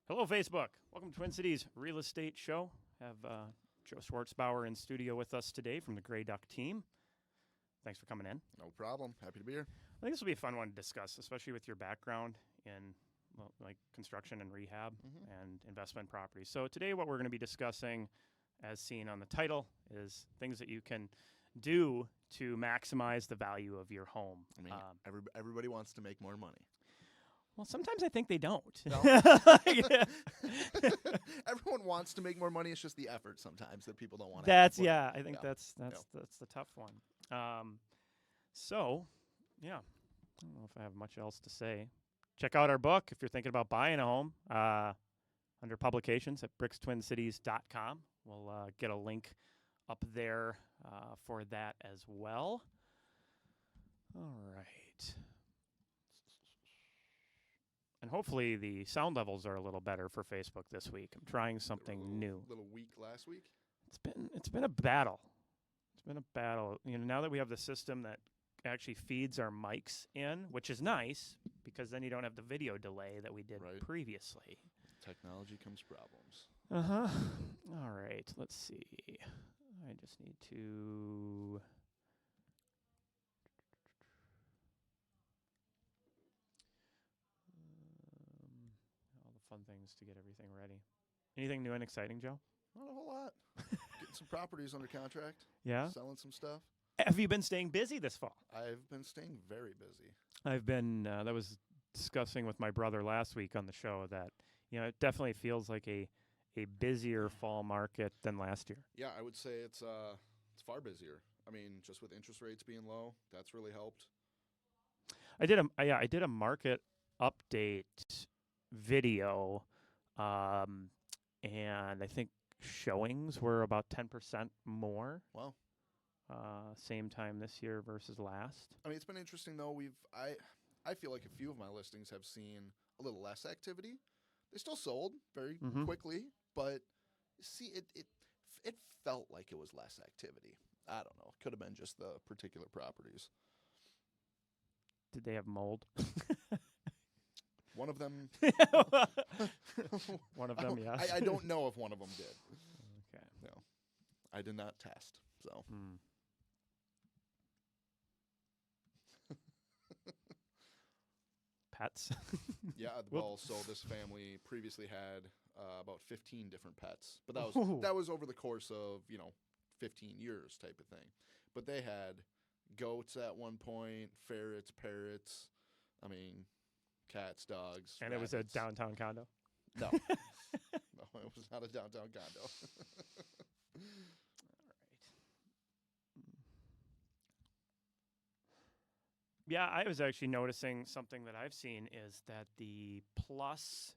Hello, Facebook. Welcome to Twin Cities Real Estate Show. Have Joe Schwartzbauer in studio with us today from the Grey Duck team. Thanks for coming in. No problem. Happy to be here. I think this will be a fun one to discuss, especially with your background in like construction and rehab and investment properties. So today what we're going to be discussing, as seen on the title, is things that you can do to maximize the value of your home. I mean, everybody wants to make more money. Well, sometimes I think they don't. No. Everyone wants to make more money. It's just the effort sometimes that people don't want to. I think Yeah. that's the tough one. So, I don't know if I have much else to say. Check out our book if you're thinking about buying a home under publications at brickstwincities.com. We'll get a link up there for that as well. All right. And hopefully the sound levels are a little better for Facebook this week. I'm trying something new. Little weak last week. It's been a battle. It's been a battle. Now that we have the system that actually feeds our mics in, which is nice because then you don't have the video delay that we did previously. Technology comes problems. All right. Let's see. I just need to. All the fun things to get everything ready. Anything new and exciting, Joe? Not a whole lot. Getting some properties under contract. Yeah. Selling some stuff. Have you been staying busy this fall? I've been staying very busy. I've been. That was discussing with my brother last week on the show that it definitely feels like a busier fall market than last year. Yeah, I would say it's far busier. I mean, just with interest rates being low, that's really helped. I did a market update video, and I think showings were about 10% more. Wow. Same time this year versus last. I mean, it's been interesting though. I feel like a few of my listings have seen a little less activity. They still sold very quickly, but see, it felt like it was less activity. I don't know. It could have been just the particular properties. Did they have mold? One of them. One of them, yes. I don't know if one of them did. Okay. No, I did not test. So. Pets. Yeah, well, so this family previously had about 15 different pets, but that was over the course of 15 years type of thing. But they had goats at one point, ferrets, parrots. I mean, cats, dogs. And rabbits. It was a downtown condo. No, no, it was not a downtown condo. Yeah, I was actually noticing something that I've seen is that the plus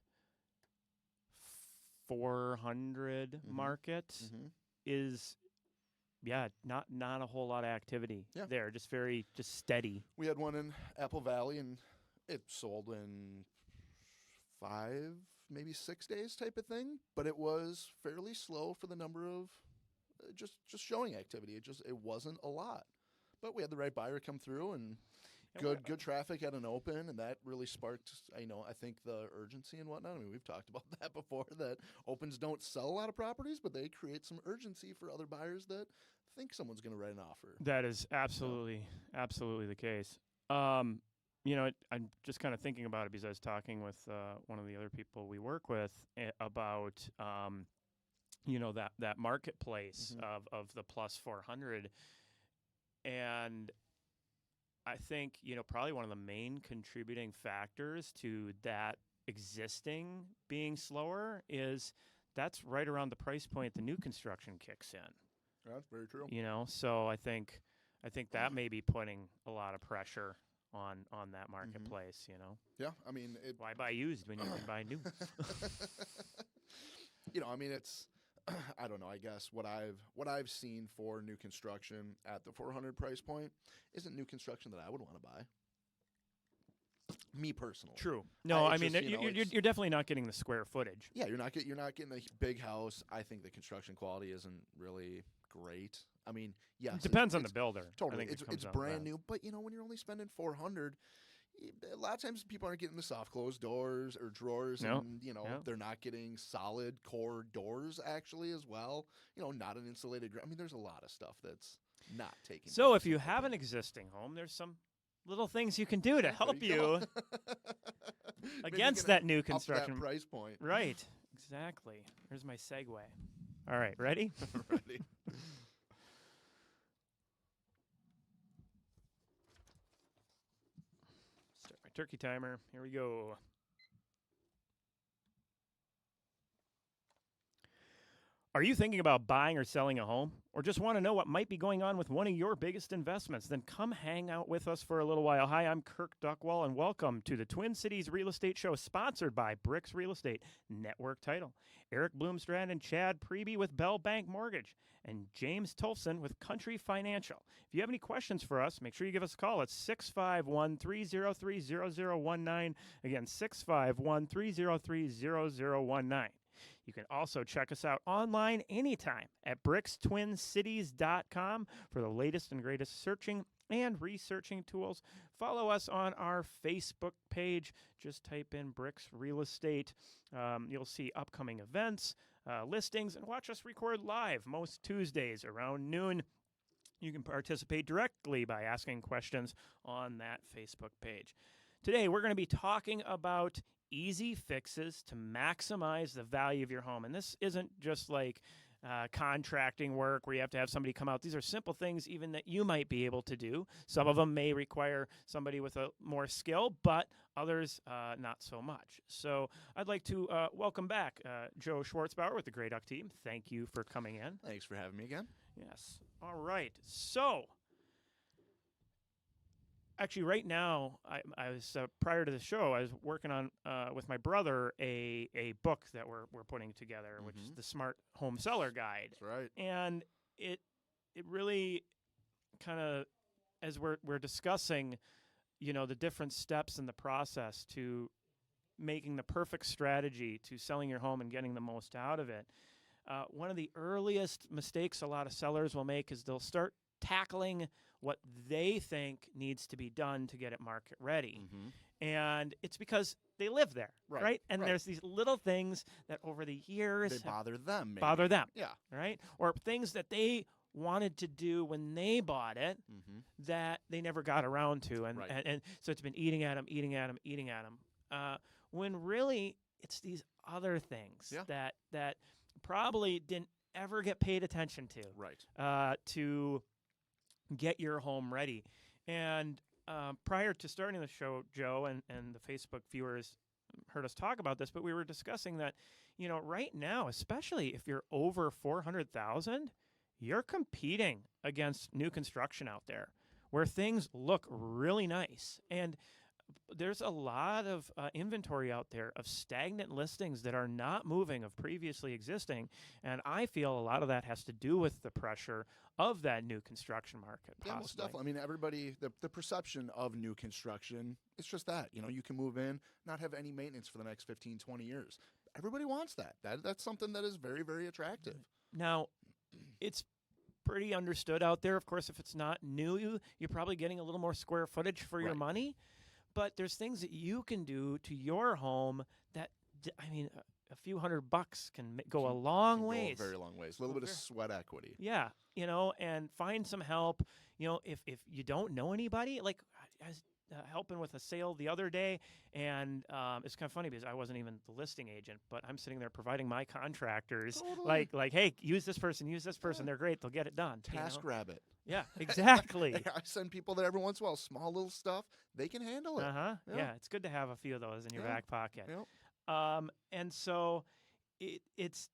400 market is, not a whole lot of activity there. Just steady. We had one in Apple Valley, and it sold in 5, maybe 6 days type of thing. But it was fairly slow for the number of just showing activity. It wasn't a lot. But we had the right buyer come through, and good traffic at an open, and that really sparked, I think the urgency and whatnot. I mean, we've talked about that before, that opens don't sell a lot of properties, but they create some urgency for other buyers that think someone's going to write an offer. That is absolutely the case. I'm just kind of thinking about it because I was talking with one of the other people we work with about, that marketplace of the plus 400. And I think, probably one of the main contributing factors to that existing being slower is that's right around the price point the new construction kicks in. That's very true. So I think that may be putting a lot of pressure on that marketplace, Yeah, I mean, why buy used when you can buy new? I mean, it's I don't know. I guess what I've seen for new construction at the 400 price point isn't new construction that I would want to buy. Me personally. True. No, I mean you're definitely not getting the square footage. Yeah, you're not getting a big house. I think the construction quality isn't really great. I mean, yes, it depends on the builder. Totally, I think it's brand new. But when you're only spending 400, a lot of times people aren't getting the soft closed doors or drawers, No. and No. they're not getting solid core doors actually as well. Not an insulated. I mean, there's a lot of stuff that's not taking. So place if you in my have an opinion. existing home, there's some little things you can do to There help go. you Maybe against gonna that new up construction. that price point. Right. Exactly. Here's my segue. All right, ready? Ready? Start my turkey timer. Here we go. Are you thinking about buying or selling a home? Or just want to know what might be going on with one of your biggest investments? Then come hang out with us for a little while. Hi, I'm Kirk Duckwall, and welcome to the Twin Cities Real Estate Show, sponsored by Bricks Real Estate, Network Title, Eric Bloomstrand and Chad Preby with Bell Bank Mortgage, and James Tolson with Country Financial. If you have any questions for us, make sure you give us a call at 651-303-0019. Again, 651-303-0019. You can also check us out online anytime at brickstwincities.com for the latest and greatest searching and researching tools. Follow us on our Facebook page. Just type in Bricks Real Estate. You'll see upcoming events, listings, and watch us record live most Tuesdays around noon. You can participate directly by asking questions on that Facebook page. Today, we're going to be talking about easy fixes to maximize the value of your home. And this isn't just like contracting work where you have to have somebody come out. These are simple things even that you might be able to do. Some of them may require somebody with a more skill, but others not so much. So I'd like to welcome back Joe Schwartzbauer with the Grey Duck team. Thank you for coming in. Thanks for having me again. Yes. All right. So actually, right now, I was prior to the show, I was working on with my brother a book that we're putting together, which is the Smart Home Seller Guide. That's right. And it really kind of, as we're discussing, the different steps in the process to making the perfect strategy to selling your home and getting the most out of it. One of the earliest mistakes a lot of sellers will make is they'll start tackling what they think needs to be done to get it market ready. And it's because they live there, right? And there's these little things that over the years They bother them. Maybe. bother them, Yeah. right? Or things that they wanted to do when they bought it that they never got around to. And, Right. and so it's been eating at them. When really it's these other things that probably didn't ever get paid attention to. Right. To get your home ready. And prior to starting the show, Joe and the Facebook viewers heard us talk about this, but we were discussing that, right now, especially if you're over 400,000, you're competing against new construction out there where things look really nice. And there's a lot of inventory out there of stagnant listings that are not moving of previously existing. And I feel a lot of that has to do with the pressure of that new construction market. Yeah, most definitely. I mean, everybody, the perception of new construction, it's just that. You can move in, not have any maintenance for the next 15, 20 years. Everybody wants that. That's something that is very, very attractive. Now, it's pretty understood out there. Of course, if it's not new, you're probably getting a little more square footage for your money. But there's things that you can do to your home that, a few $100 can go a long ways. Go a very long ways. A little bit of sweat equity. Yeah, and find some help. If you don't know anybody, like I was helping with a sale the other day, and it's kind of funny because I wasn't even the listing agent, but I'm sitting there providing my contractors, like, hey, use this person. They're great. They'll get it done. TaskRabbit. Yeah, exactly. I send people that every once in a while, small little stuff, they can handle it. Yeah, it's good to have a few of those in your back pocket. Yep. And so it's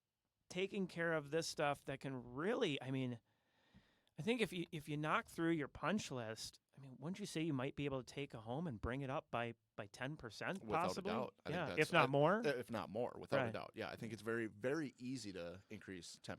taking care of this stuff that can really, I think if you knock through your punch list, wouldn't you say you might be able to take a home and bring it up by 10% possibly? Without a doubt. I think if not more. If not more, without a doubt. Yeah, I think it's very, very easy to increase 10%.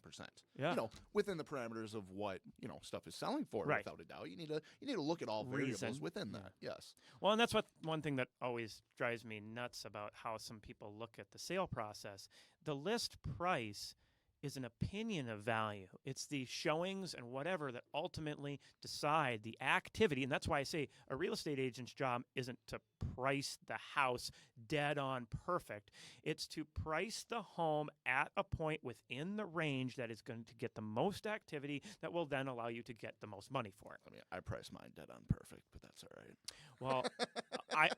Yeah. Within the parameters of what, stuff is selling for, without a doubt. You need to look at all variables within that. Yes. Well, and that's one thing that always drives me nuts about how some people look at the sale process. The list price is an opinion of value. It's the showings and whatever that ultimately decide the activity. And that's why I say a real estate agent's job isn't to price the house dead on perfect. It's to price the home at a point within the range that is going to get the most activity that will then allow you to get the most money for it. I mean, I price mine dead on perfect, but that's all right. Well,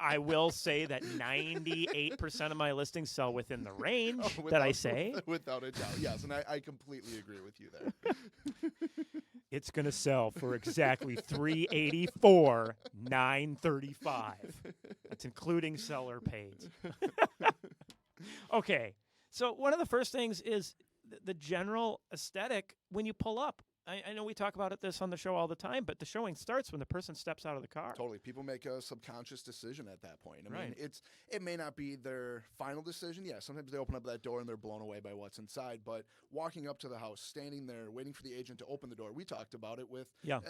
I will say that 98% of my listings sell within the range that I say. Without a doubt, yes. And I completely agree with you there. It's going to sell for exactly $384,935. That's including seller paid. Okay, so one of the first things is the general aesthetic when you pull up. I know we talk about this on the show all the time, but the showing starts when the person steps out of the car. Totally. People make a subconscious decision at that point. I mean, Right. it may not be their final decision. Yeah, sometimes they open up that door and they're blown away by what's inside. But walking up to the house, standing there, waiting for the agent to open the door. We talked about it with Yeah.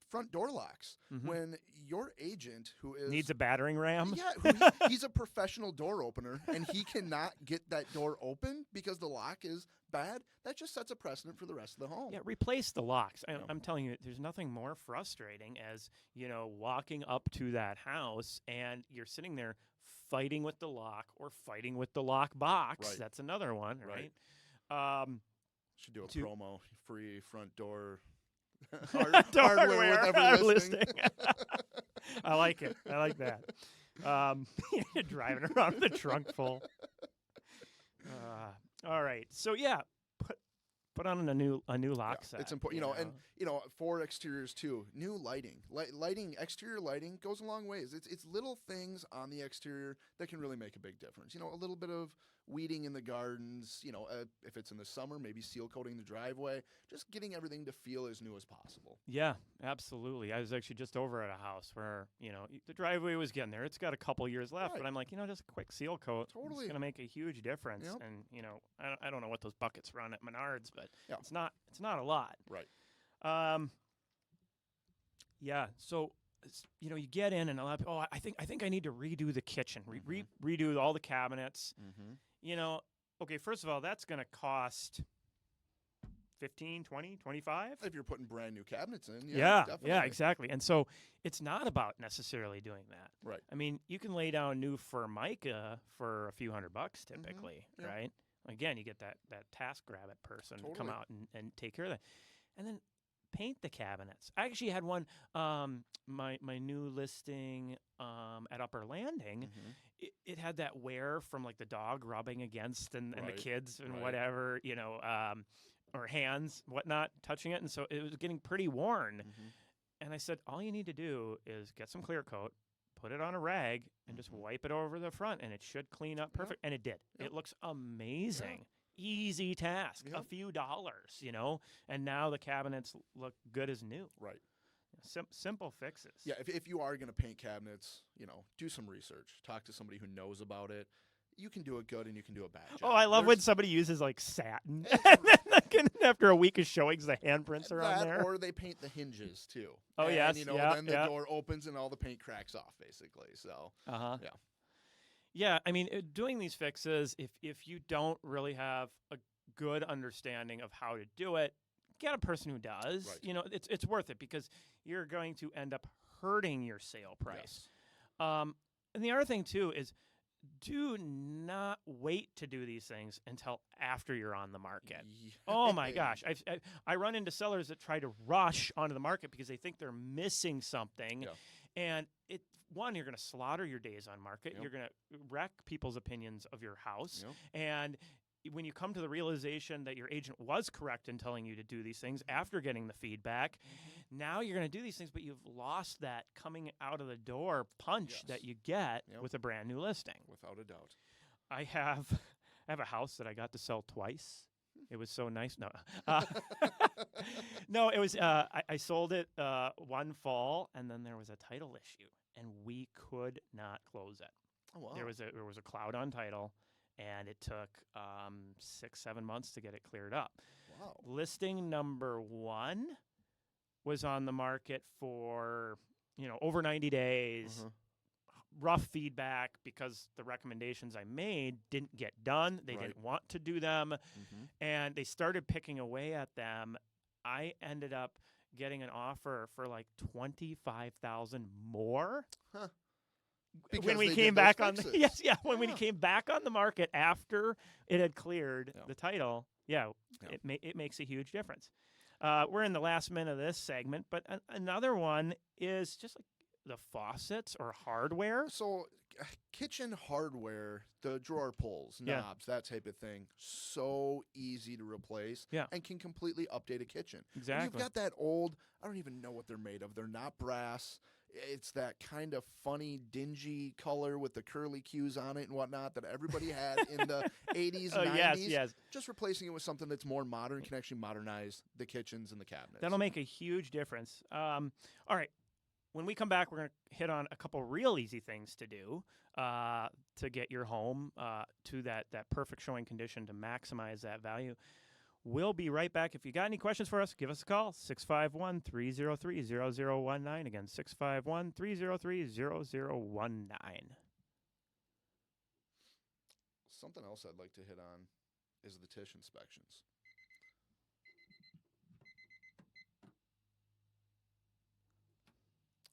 front door locks. Mhm. When your agent, who is Needs a battering ram. yeah, he's a professional door opener, and he cannot get that door open because the lock is bad. That just sets a precedent for the rest of the home. Yeah, replace the locks. Yeah. I'm telling you, there's nothing more frustrating as, walking up to that house and you're sitting there fighting with the lock or fighting with the lock box. Right. That's another one, right? Should do a To- promo, free front door Hardware with every listing. I like it. I like that. You're driving around with the trunk full. All right. So yeah, put on a new lock set. It's important, and for exteriors too. New lighting, exterior lighting goes a long ways. It's little things on the exterior that can really make a big difference. A little bit of weeding in the gardens. If it's in the summer, maybe seal coating the driveway. Just getting everything to feel as new as possible. Yeah, absolutely. I was actually just over at a house where, the driveway was getting there. It's got a couple years left, Right. but I'm like, just a quick seal coat. Totally. It's going to make a huge difference. Yep. And, I don't know what those buckets run at Menards, but Yeah. it's not a lot. Right. Yeah. So, you get in and a lot of people, I think I need to redo the kitchen, redo all the cabinets. Mm-hmm. Okay, first of all, that's going to cost 15, 20, 25. If you're putting brand new cabinets in, Yeah, definitely. exactly. And so it's not about necessarily doing that. Right. I mean, you can lay down new Formica for a few $100 typically, yeah. right? Again, you get that TaskRabbit person to come Totally. out and take care of that. And then paint the cabinets. I actually had one, my new listing at Upper Landing. Mhm. It had that wear from like the dog rubbing against and the Right, kids and right. whatever, or hands, whatnot, touching it. And so it was getting pretty worn. Mhm. And I said, all you need to do is get some clear coat, put it on a rag, and just Mhm. wipe it over the front, and it should clean up perfect. And it did. Yep. It looks amazing. Easy task, a Yep. few dollars, and now the cabinets look good as new. Right. Simple fixes. Yeah, if you are going to paint cabinets, do some research. Talk to somebody who knows about it. You can do it good and you can do a bad job. Oh, I love when There's somebody uses like satin. And then like, after a week of showings, the handprints are on that, there. or they paint the hinges too. Oh, and, yes, yeah, then the yeah. door opens and all the paint cracks off, basically. So Uh-huh. Yeah. Yeah, I mean, doing these fixes, if you don't really have a good understanding of how to do it, get a person who does. Right. It's worth it because you're going to end up hurting your sale price. Yes. And the other thing too is do not wait to do these things until after you're on the market. Oh my gosh, I run into sellers that try to rush onto the market because they think they're missing something, Yeah. and you're going to slaughter your days on market. Yep. You're going to wreck people's opinions of your house, Yep. and when you come to the realization that your agent was correct in telling you to do these things after getting the feedback, now you're going to do these things, but you've lost that coming out of the door punch Yes. that you get Yep. with a brand new listing. Without a doubt. I have a house that I got to sell twice. It was so nice. No, no, it was. I sold it one fall, and then there was a title issue, and we could not close it. Oh, wow. There was a cloud on title, and it took 6-7 months to get it cleared up. Wow. Listing number 1 was on the market for over 90 days. Mhm. rough feedback because the recommendations I made didn't get done. They Right. didn't want to do them, Mm-hmm. and they started picking away at them. I ended up getting an offer for like 25,000 more Huh. when Because we they came did those back on fixes. when we Yeah. came back on the market after it had cleared Yeah. the title. Yeah, Yeah. it makes a huge difference. We're in the last minute of this segment, but another one is just like the faucets or hardware. So, kitchen hardware, the drawer pulls, Yeah. knobs, that type of thing, so easy to replace Yeah. and can completely update a kitchen. When Exactly. you've got that old, I don't even know what they're made of. They're not brass. It's that kind of funny, dingy color with the curly cues on it and whatnot that everybody had in the 80s, Oh 90s. yes. Just replacing it with something that's more modern can actually modernize the kitchens and the cabinets. That'll make a huge difference. All right. When we come back, we're going to hit on a couple real easy things to do to get your home to that perfect showing condition to maximize that value. We'll be right back. If you got any questions for us, give us a call, 651-303-0019. Again, 651-303-0019. Something else I'd like to hit on is the TISH inspections.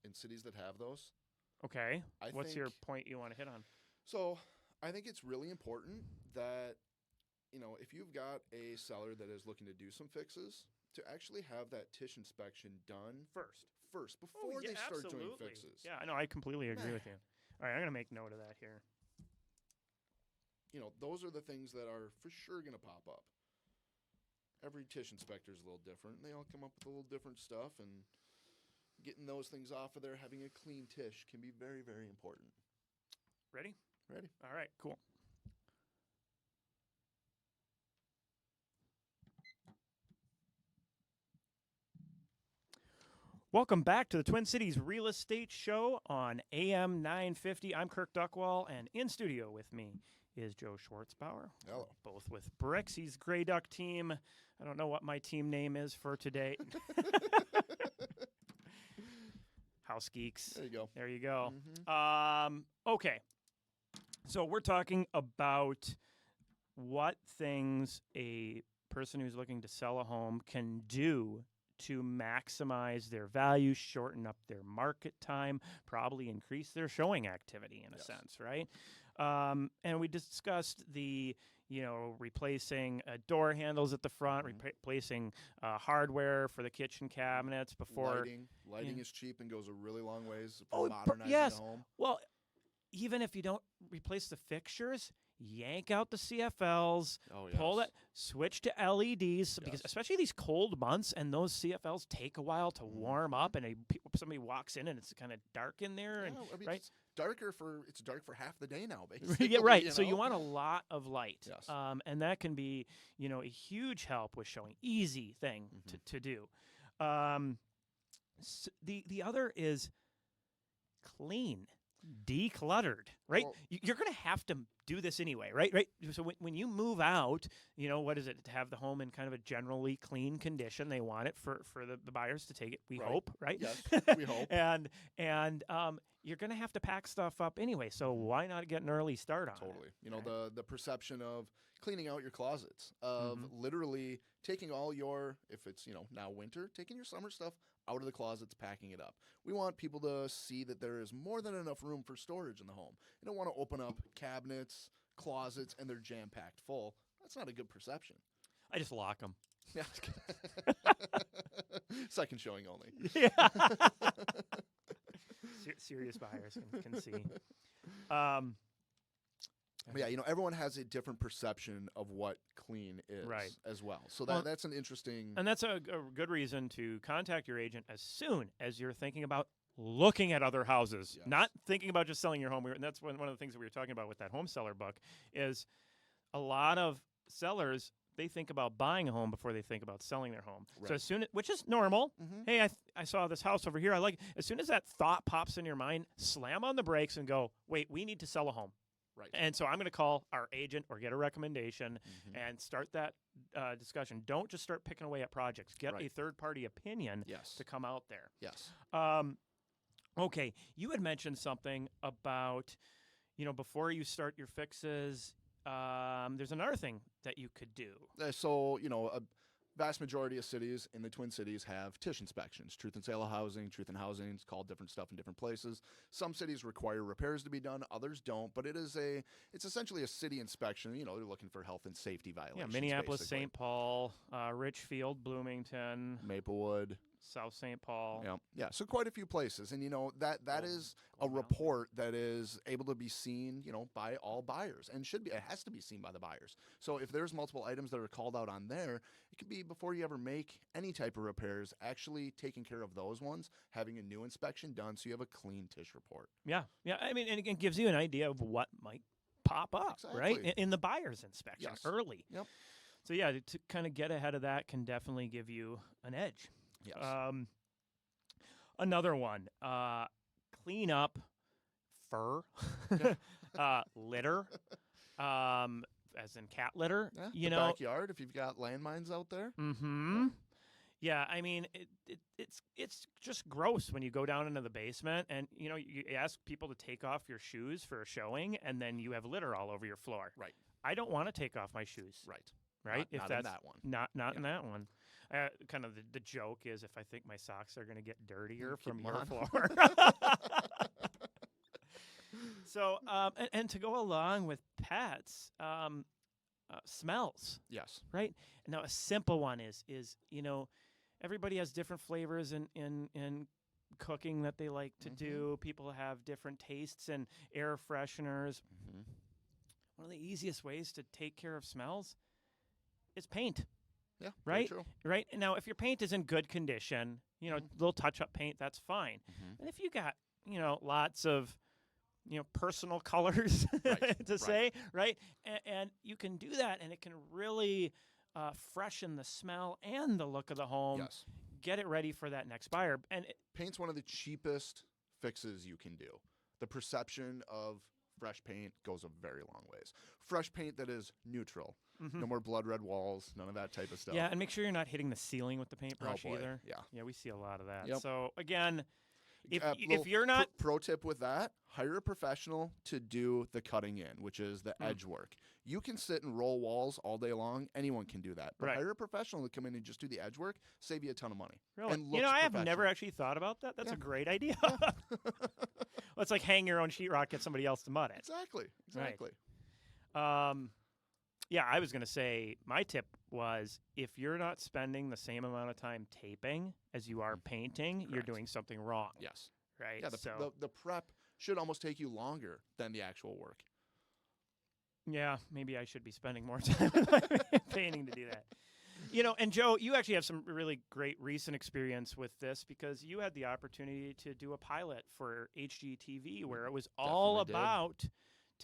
In cities that have those, Okay. I What's your think- point you want to hit on? so I think it's really important that, if you've got a seller that is looking to do some fixes, to actually have that TISH inspection done first before they start doing fixes. Yeah, I know. I completely agree Man. with you. All right, I'm going to make note of that here. Those are the things that are for sure going to pop up. Every TISH inspector is a little different. And they all come up with a little different stuff, and getting those things off of there, having a clean TISH can be very, very important. Ready? Ready? All right, cool. Welcome back to the Twin Cities Real Estate Show on AM 950. I'm Kirk Duckwall, and in studio with me is Joe Schwartzbauer. Hello. Both with Brixie's Grey Duck team. I don't know what my team name is for today. House Geeks. There you go. There you go. Mhm. Okay. So we're talking about what things a person who's looking to sell a home can do to maximize their value, shorten up their market time, probably increase their showing activity in a Yes. sense, right? And we discussed the replacing door handles at the front, Mhm. replacing hardware for the kitchen cabinets before. Lighting yeah. is cheap and goes a really long ways Oh, for modernizing yes. the home. Well, even if you don't replace the fixtures, yank out the CFLs, Oh, pull it, switch to LEDs because Yes. especially these cold months and those CFLs take a while to warm up, and somebody walks in and it's kind of dark in there, and right? It's dark for half the day now, basically. yeah, right. So you want a lot of light, Yes. and that can be a huge help with showing. Easy thing Mhm. to do. The other is clean. Decluttered, right? Well- You're going to have to do this anyway, right? So when you move out, what is it? To have the home in kind of a generally clean condition. They want it for the buyers to take it. We Right. hope, right? Yes, we hope. and you're going to have to pack stuff up anyway. So why not get an early start on it? Totally. right? The perception of cleaning out your closets, of literally taking all your, if it's, now winter, taking your summer stuff out of the closets, packing it up. We want people to see that there is more than enough room for storage in the home. You don't want to open up cabinets, closets, and they're jam-packed full. That's not a good perception. I just lock them. Yeah. Second showing only. Yeah. Serious buyers can see. But yeah, everyone has a different perception of what clean is Right. as well. So Well, that's an interesting. And that's a good reason to contact your agent as soon as you're thinking about looking at other houses, Yes. not thinking about just selling your home. And that's one of the things that we were talking about with that home seller book is a lot of sellers, they think about buying a home before they think about selling their home. So Right. as soon which is normal. Mhm. Hey, I saw this house over here. I like it. As soon as that thought pops in your mind, slam on the brakes and go, wait, we need to sell a home. Right. And so I'm going to call our agent or get a recommendation Mhm. and start that discussion. Don't just start picking away at projects. Get Right. a third-party opinion Yes. to come out there. Yes. Okay, you had mentioned something about, before you start your fixes, there's another thing that you could do. So, a vast majority of cities in the Twin Cities have TISH inspections. Truth and Sale of Housing, Truth in Housing, it's called different stuff in different places. Some cities require repairs to be done, others don't, but it's essentially a city inspection. They're looking for health and safety Yeah, violations. Minneapolis, basically. St. Paul, Richfield, Bloomington, Maplewood. South St. Paul. Yeah. So quite a few places, and that is a Gold Mountain. report that is able to be seen, by all buyers, and should be. It has to be seen by the buyers. So if there's multiple items that are called out on there, it could be before you ever make any type of repairs, actually taking care of those ones, having a new inspection done, so you have a clean TISH report. Yeah. I mean, and it gives you an idea of what might pop up, right, Exactly. in the buyer's inspection Yes. early. Yep. So yeah, to kind of get ahead of that can definitely give you an edge. Yes. Another one, clean up fur, litter, as in cat litter. The backyard, if you've got landmines out there. Mm-hmm. Yeah, I mean, it's just gross when you go down into the basement and you ask people to take off your shoes for a showing, and then you have litter all over your floor. Right. I don't want to take off my shoes. Right. If Not that's in that one. Not in that one. Kind of the joke is if I think my socks are going to get dirtier Keep from 'em your on. floor. So, and to go along with pets, smells, Yes. right? Now, a simple one is everybody has different flavors in cooking that they like to do. People have different tastes and air fresheners. Mm-hmm. One of the easiest ways to take care of smells is paint. Yeah. Right? Very true. Right? Now, if your paint is in good condition, little touch-up paint, that's fine. Mm-hmm. And if you got, lots of, personal colors Right, to say, right? And you can do that, and it can really freshen the smell and the look of the home. Yes. Get it ready for that next buyer. And Paint's one of the cheapest fixes you can do. The perception of fresh paint goes a very long ways. Fresh paint that is neutral. No more blood red walls, none of that type of stuff. yeah, and make sure you're not hitting the ceiling with the paintbrush boy, either. yeah. Yeah, we see a lot of that. Yep. So, again, if Little you're not pro tip with that, hire a professional to do the cutting in, which is the edge work. You can sit and roll walls all day long. Anyone can do that. But Right. hire a professional to come in and just do the edge work, save you a ton of money. Really? And looks I have never professional. actually thought about that. That's a Yeah. great idea. Well, it's like hang your own sheetrock, get somebody else to mud it. Exactly. Yeah, I was going to say my tip was if you're not spending the same amount of time taping as you are painting, you're Correct. doing something wrong, Yes. right? Yeah, So, the prep should almost take you longer than the actual work. yeah, maybe I should be spending more time with my painting to do that. And Joe, you actually have some really great recent experience with this because you had the opportunity to do a pilot for HGTV where it was all Definitely did. about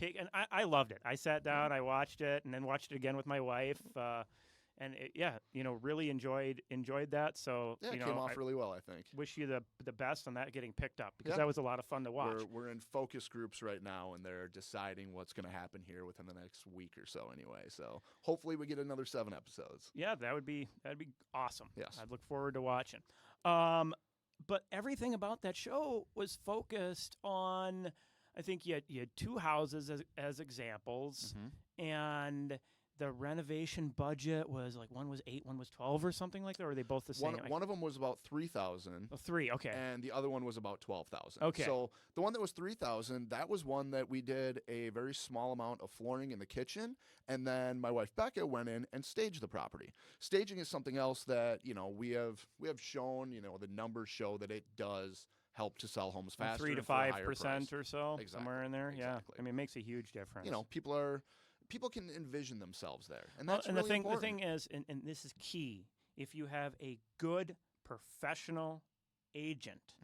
and I loved it. I sat down, I watched it, and then watched it again with my wife. And really enjoyed that. So, Yeah, it came off really well, I think. wish you the best on that getting picked up because Yeah. that was a lot of fun to watch. We're in focus groups right now, and they're deciding what's going to happen here within the next week or so anyway. So hopefully we get another 7 episodes. Yeah, that'd be awesome. Yes. I'd look forward to watching. But everything about that show was focused on, I think you had 2 houses as examples, and the renovation budget was like one was 8, one was 12 or something like that, or are they both the same? One of them was about 3,000. 3, okay. And the other one was about 12,000. Okay. So the one that was 3,000, that was one that we did a very small amount of flooring in the kitchen, and then my wife Becca went in and staged the property. Staging is something else that we have shown. The numbers show that it does help to sell homes faster, 3 to and for a higher 5% price. or so, Exactly, somewhere in there. Yeah, exactly. I mean, it makes a huge difference. People can envision themselves there, and Well, that's and really important. the thing is, and this is key, if you have a good professional agent,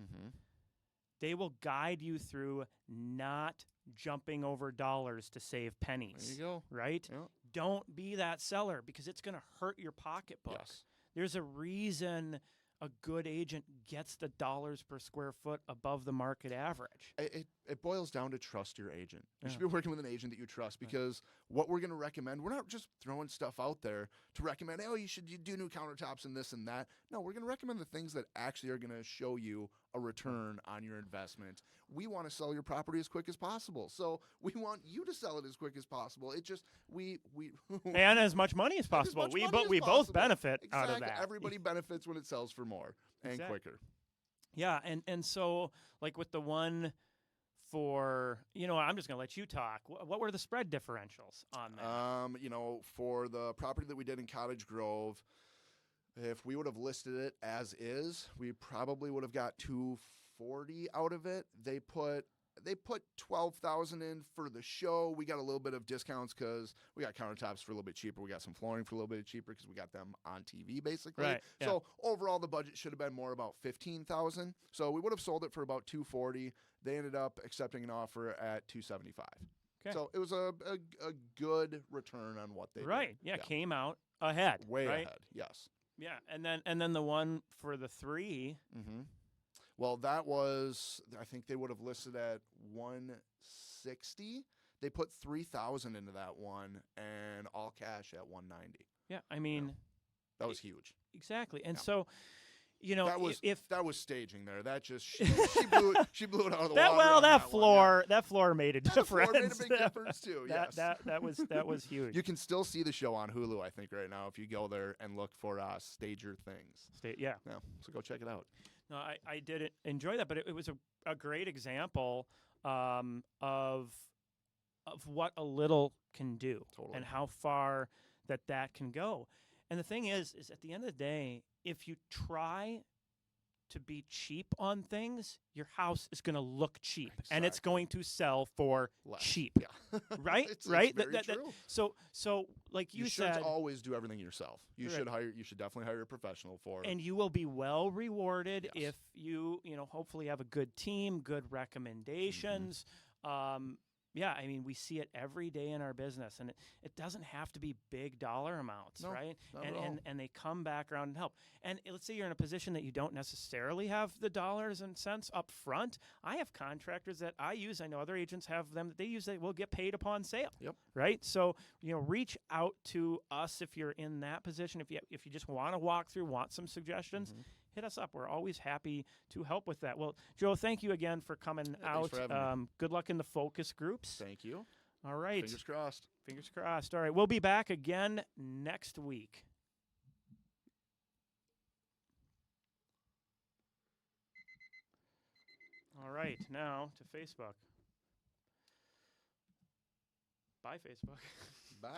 they will guide you through not jumping over dollars to save pennies. There you go. Right? Yeah. Don't be that seller because it's going to hurt your pocketbook. Yes. There's a reason a good agent gets the dollars per square foot above the market average. It boils down to trust your agent. You should Yeah. be working with an agent that you trust because what we're going to recommend, we're not just throwing stuff out there to recommend, you should do new countertops and this and that. No, we're going to recommend the things that actually are going to show you a return on your investment. We want to sell your property as quick as possible. So we want you to sell it as quick as possible. It just we And as much money as possible. much We money both as we both possible. benefit out of Exactly. that. Everybody benefits when it sells for more and Exactly. quicker. Yeah, and so like with the one for, I'm just going to let you talk. What were the spread differentials on that? For the property that we did in Cottage Grove, if we would have listed it as is, we probably would have got 240 out of it. They put 12,000 in for the show. We got a little bit of discounts because we got countertops for a little bit cheaper. We got some flooring for a little bit cheaper because we got them on TV basically. Right, yeah. So overall, the budget should have been more about 15,000. So we would have sold it for about 240. They ended up accepting an offer at 275. Okay. So it was a good return on what they Right. did. Yeah, came out ahead. Way right? ahead. Yes. Yeah, and then the one for the 3. Mm-hmm. Well, that was, I think they would have listed at 160. They put 3,000 into that one and all cash at 190. Yeah, I mean, That was huge. exactly. And Yeah. so, That was if that was staging there. That just she blew it out of the that water. well on that one, floor that floor made a yeah. difference. That floor made a big difference too. Yes. That was huge. You can still see the show on Hulu, I think, right now if you go there and look for Stager Things. Yeah. Yeah, so go check it out. No, I did enjoy that, but it was a great example of what a little can do Totally. and how far that can go. And the thing is at the end of the day, if you try to be cheap on things, your house is going to look cheap and it's Exactly. going to sell for Less. cheap. Yeah. Right? It's right? very true. So like you should said, always do everything yourself. You Right. should definitely hire a professional for it. and you will be well rewarded Yes. if you hopefully have a good team, good recommendations. Yeah, I mean, we see it every day in our business, and it doesn't have to be big dollar amounts, No, right? not at all. And they come back around and help. And let's say you're in a position that you don't necessarily have the dollars and cents up front. I have contractors that I use. I know other agents have them that they use that will get paid upon sale. Yep. Right? So, reach out to us if you're in that position. If you just want to walk through, want some suggestions, hit us up. We're always happy to help with that. Well, Joe, thank you again for coming out. Thanks for having me. Good luck in the focus groups. Thank you. All right. Fingers crossed. Fingers crossed. All right. We'll be back again next week. All right. Now to Facebook. Bye, Facebook. Bye.